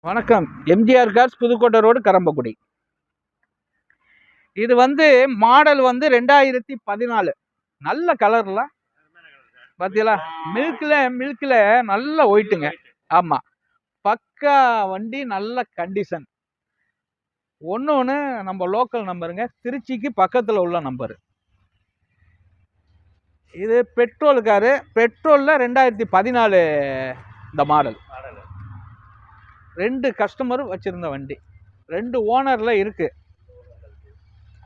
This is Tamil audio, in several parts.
வணக்கம். MGR cars, Pudukkottai road, Karambakkudi. இது மாடல் 2014. நல்ல கலர்ல பார்த்தீங்களா? மில்க்ல நல்ல ஒயிட்டுங்க. ஆமா, பக்கா வண்டி, நல்ல கண்டிஷன். ஒன்று நம்ம லோக்கல் நம்பருங்க, திருச்சிக்கு பக்கத்தில் உள்ள நம்பரு. இது பெட்ரோல் காரு. பெட்ரோலில் 2014 இந்த மாடல். 2 கஸ்டமர் வச்சிருந்த வண்டி, 2 ஓனர்ல இருக்கு.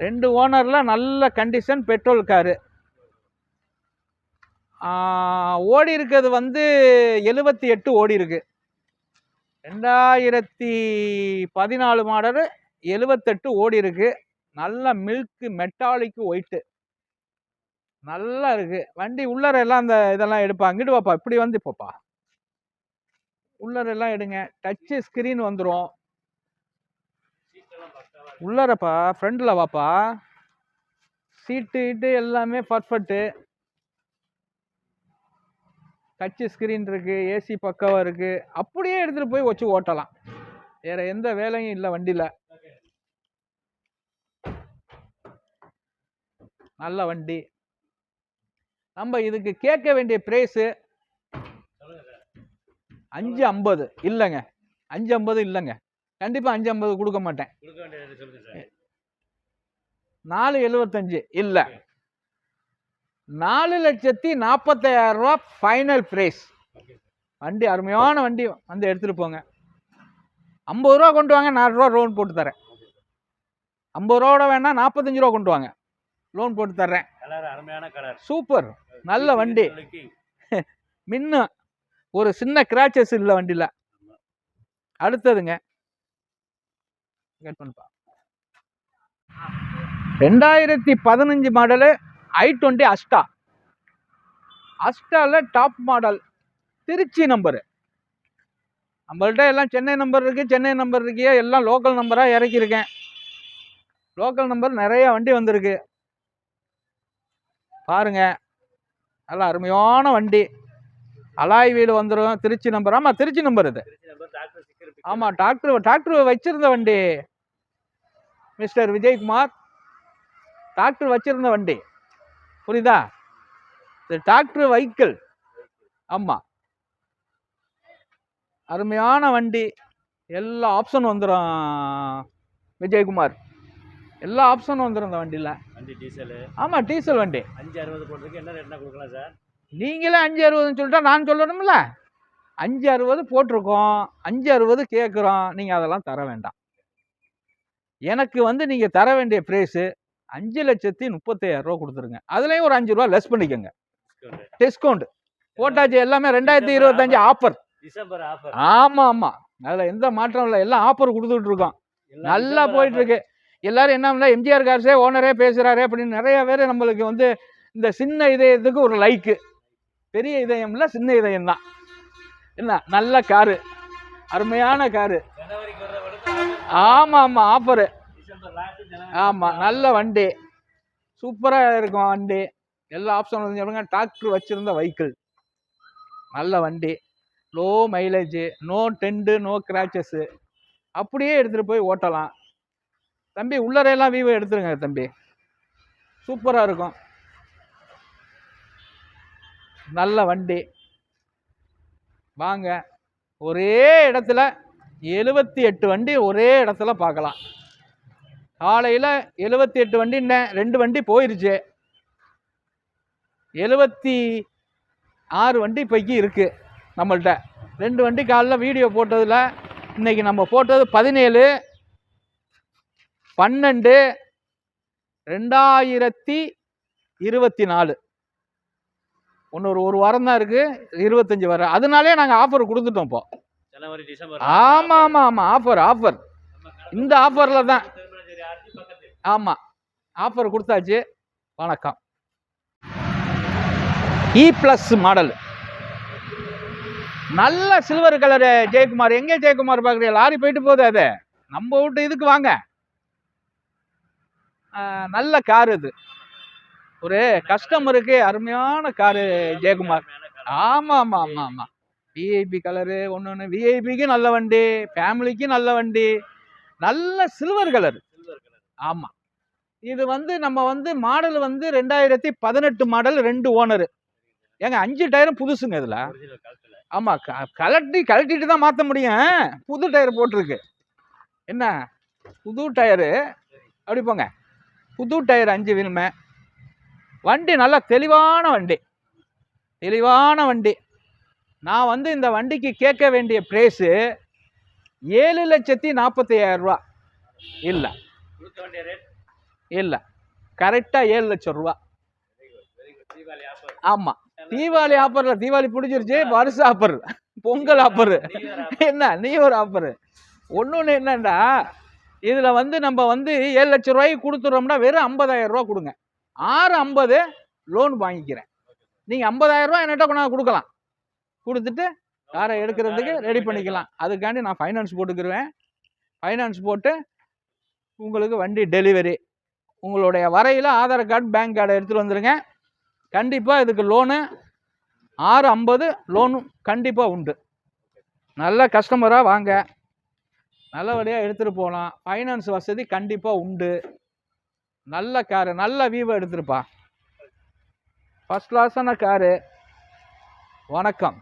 2 ஓனர்ல நல்ல கண்டிஷன் பெட்ரோல் காரு. ஓடி இருக்கிறது 78 ஓடி இருக்கு. 2014 மாடல், 78 ஓடி இருக்கு. நல்ல மில்க் மெட்டாலிக் ஒயிட்டு, நல்லா இருக்கு வண்டி. உள்ளர எல்லாம் அந்த இதெல்லாம் எடுப்பா. அங்கிட்டு வாப்பா, இப்படி போப்பா. உள்ளர எல்லாம் எடுங்க. டச் ஸ்கிரீன் வந்துடும். உள்ளரப்பா, ஃப்ரண்ட்ல வாப்பா. சீட்டு எல்லாமே பர்ஃபெக்ட். டச் ஸ்கிரீன் இருக்கு, ஏசி பக்காவா இருக்கு. அப்படியே எடுத்துட்டு போய் வச்சு ஓட்டலாம், வேற எந்த வேலையும் இல்லை வண்டியில. நல்ல வண்டி. நம்ம இதுக்கு கேட்க வேண்டிய பிரைஸ் 550 இல்லைங்க. 550 இல்லைங்க, கண்டிப்பா 550 கொடுக்க மாட்டேன். 475 இல்ல. 4,40,000 ரூபா ஃபைனல் பிரைஸ். வண்டி அருமையான வண்டி. எடுத்துட்டு போங்க. 50 ரூபா கொண்டு வாங்க, 4 ரூபா லோன் போட்டு தரேன். 50 ரூபா வேணா 45 ரூபா கொண்டு வாங்க, லோன் போட்டு தர்றேன். சூப்பர், நல்ல வண்டி. மின்னு ஒரு சின்ன கிராச்சஸ் இல்லை வண்டியில். அடுத்ததுங்க, 2015 model i20 அஸ்டா. அஸ்டால top model, Trichy number. நம்மள்ட்ட எல்லாம் சென்னை நம்பர் இருக்கு. சென்னை நம்பர் இருக்கியா, எல்லாம் லோக்கல் நம்பரா இறக்கியிருக்கேன். லோக்கல் நம்பர் நிறைய வண்டி வந்திருக்கு பாருங்க. நல்லா அருமையான வண்டி. அலாய் வீடு வந்துடும். திருச்சி நம்பர். ஆமா, திருச்சி நம்பர் இது. ஆமா, டாக்டர் வச்சிருந்த வண்டி. மிஸ்டர் விஜயகுமார் டாக்டர் வச்சிருந்த வண்டி, புரியுதா? Doctor vehicle. ஆமா, அருமையான வண்டி. எல்லா ஆப்ஷன் வந்துடும் விஜயகுமார். எல்லா ஆப்ஷனும் வந்துடும் இந்த வண்டியில். ஆமா, டீசல் வண்டி. 560 போட்டுருக்கு. என்ன ரேட்னா கொடுக்கலாம் சார்? நீங்களே 560 சொல்லிட்டா நான் சொல்லணும்ல. 560 போட்டிருக்கோம், 560 கேட்குறோம். நீங்கள் அதெல்லாம் தர வேண்டாம். எனக்கு நீங்கள் தர வேண்டிய ப்ரைஸு 5,30,000 ரூபா கொடுத்துருங்க. அதுலேயும் ஒரு 5 ரூபா லெஸ் பண்ணிக்கோங்க, டிஸ்கவுண்ட் போட்டாச்சு. எல்லாமே 2025 ஆஃபர். ஆமாம் ஆமாம், அதில் எந்த மாற்றம் இல்லை. எல்லாம் ஆஃபர் கொடுத்துட்டு இருக்கோம். நல்லா போயிட்டு இருக்கு. எல்லாரும் என்ன, எம்ஜிஆர் கார்ஸே ஓனரே பேசுகிறாரு அப்படின்னு நிறைய பேர் நம்மளுக்கு இந்த சின்ன இதயத்துக்கு ஒரு லைக்கு. பெரிய இதயம் இல்லை, சின்ன இதயம் தான். என்ன நல்ல காரு, அருமையான காரு. ஆமாம் ஆமாம், ஆஃபரு. ஆமாம், நல்ல வண்டி, சூப்பராக இருக்கும் வண்டி. எல்லா ஆப்ஷனும் சொல்லுங்க. டாக்டர் வச்சிருந்த வெஹிக்கிள், நல்ல வண்டி. Low mileage, no dent, no scratches. அப்படியே எடுத்துகிட்டு போய் ஓட்டலாம் தம்பி. உள்ளரையெல்லாம் வீவோ எடுத்துருங்க தம்பி, சூப்பராக இருக்கும். நல்ல வண்டி. வாங்க, ஒரே இடத்துல 78 வண்டி ஒரே இடத்துல பார்க்கலாம். காலையில் 78 வண்டி, 2 வண்டி போயிருச்சு. 76 வண்டி இப்போக்கி இருக்கு நம்மள்கிட்ட. 2 வண்டி காலையில் வீடியோ போட்டதில் இன்னைக்கு நம்ம போட்டது 17/12/2024. ஒரு வாரம் தான் இருக்கு, 25 வர. அதனாலே நாங்கள் ஆஃபர் கொடுத்துட்டோம் இப்போ. ஆமாம் ஆமாம் ஆமாம், ஆஃபர். இந்த ஆஃபரில் தான். ஆமாம், ஆஃபர் கொடுத்தாச்சு. வணக்கம். E+ மாடல், நல்ல சில்வர் கலரு. ஜெயக்குமார் எங்கே? ஜெயக்குமார் பார்க்குறீங்க? லாரி போயிட்டு போகுது. அது நம்ம வீட்டு இதுக்கு வாங்க. நல்ல காரு இது, ஒரு கஸ்டமருக்கு அருமையான காரு ஜெயக்குமார். ஆமாம் ஆமாம் ஆமாம் ஆமாம், விஐபி கலரு ஒன்று விஐபிக்கு நல்ல வண்டி, ஃபேமிலிக்கு நல்ல வண்டி, நல்ல சில்வர் கலர். ஆமாம். இது வந்து நம்ம வந்து மாடல் வந்து 2018 மாடல், 2 ஓனரு. ஏங்க 5 டயரும் புதுசுங்க இதில். ஆமாம், கழட்டிட்டு தான் மாற்ற முடியும். புது டயர் போட்டிருக்கு. என்ன புது டயரு, அப்படி போங்க. புது டயர் 5 வீலுமே. வண்டி நல்லா தெளிவான வண்டி, தெளிவான வண்டி. நான் வந்து இந்த வண்டிக்கு கேட்க வேண்டிய ப்ரைஸு 7,45,000 ரூபா. இல்லை இல்லை, கரெக்டாக 7 லட்சம் ரூபா. ஆமாம், தீபாவளி ஆஃபரில். தீபாவளி பிடிச்சிருச்சு, வருஷ ஆஃபர், பொங்கல் ஆஃபரு, என்ன நியூ இயர் ஆஃபரு. ஒன்று என்னண்டா, இதில் வந்து நம்ம வந்து 7 லட்சம் ரூபாய்க்கு கொடுத்துட்றோம்னா வெறும் 50,000 ரூபா கொடுங்க. 650 லோன் வாங்கிக்கிறேன். நீங்கள் 50,000 ரூபா என்கிட்ட கொண்டாந்து கொடுக்கலாம். கொடுத்துட்டு காரை எடுக்கிறதுக்கு ரெடி பண்ணிக்கலாம். அதுக்காண்டி நான் ஃபைனான்ஸ் போட்டுக்கிடுவேன். ஃபைனான்ஸ் போட்டு உங்களுக்கு வண்டி டெலிவரி. உங்களுடைய வரையில் ஆதார் கார்டு, பேங்க் கார்டை எடுத்துகிட்டு வந்துடுங்க. கண்டிப்பாக இதுக்கு லோனு 650 லோனும் கண்டிப்பாக உண்டு. நல்ல கஸ்டமராக வாங்க, நல்லபடியாக எடுத்துகிட்டு போகலாம். ஃபைனான்ஸ் வசதி கண்டிப்பாக உண்டு. நல்ல காரு, நல்ல வீவோ எடுத்துருப்பா. ஃபஸ்ட் கிளாஸான காரு. வணக்கம்.